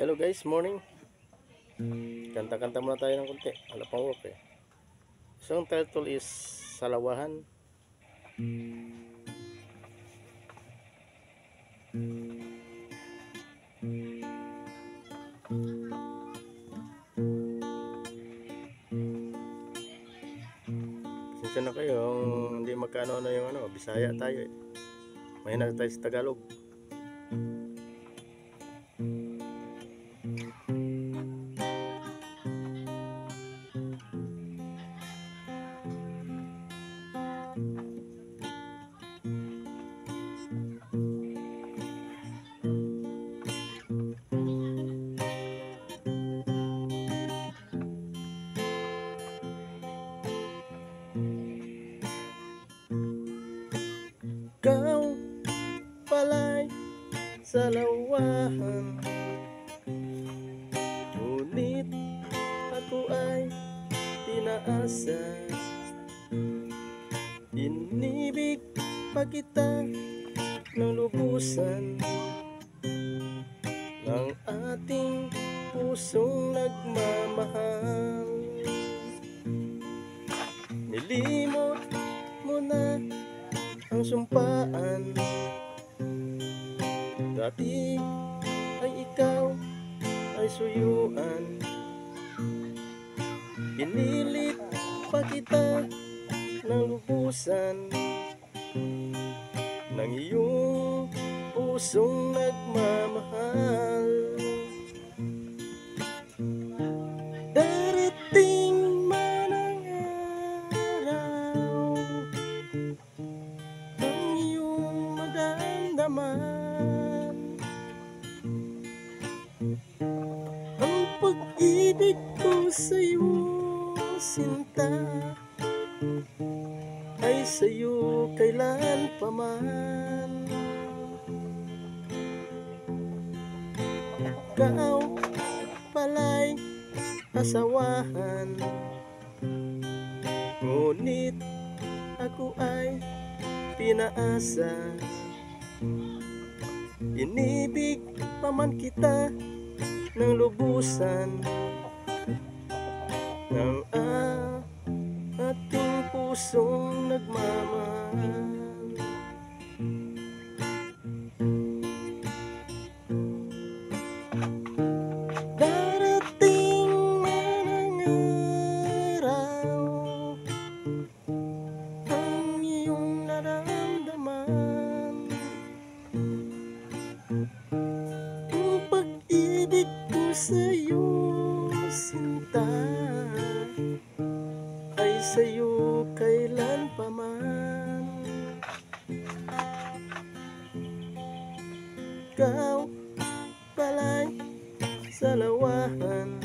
Hello guys, morning. Kanta-kanta muna tayo ng konti. Wala pang work eh. So ang title is Salawahan. Pasensya na kayo hindi magkano yung Bisaya tayo eh. Mahina tayo sa Tagalog. Ikaw pala'y salawahan, ngunit ako ay tinaasa. Inibig pa kita ng lubusan, ng ating pusong nagmamahal. Nilimot mo na ang sumpaan, dati ay ikaw ay suyuan. Pinilit pa kita ng lubusan, ng iyong pusong nagmamahal. Darating man ang araw, ang iyong madamdaman, ang pag-ibig ko sa'yo, sinta, ay sa'yo kailan pa man. Ikaw pala'y asawahan, ngunit ako ay pinaasa. Inibig pa man kita ng lubusan, ng ating pusong nagmamahal. Darating man ang araw, ang iyong nararamdaman, ang pag-ibig ko sa'yo, sinta, ay sa'yo kailan pa man. Ikaw pala'y salawahan,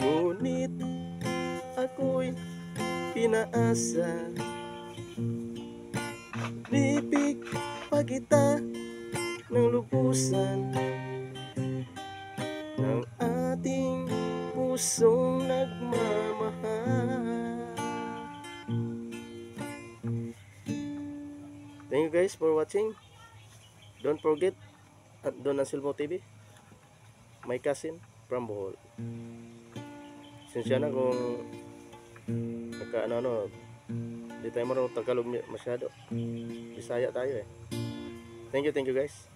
ngunit ako'y pinaasa. Libig pa kita ng lubusan, ng ating pusong nagmamahal. Thank you guys for watching. Don't forget Don Anselmo TV, my cousin from Bohol. Sinsya na kung hindi tayo marunong Tagalog masyado. Bisaya tayo eh. Thank you guys.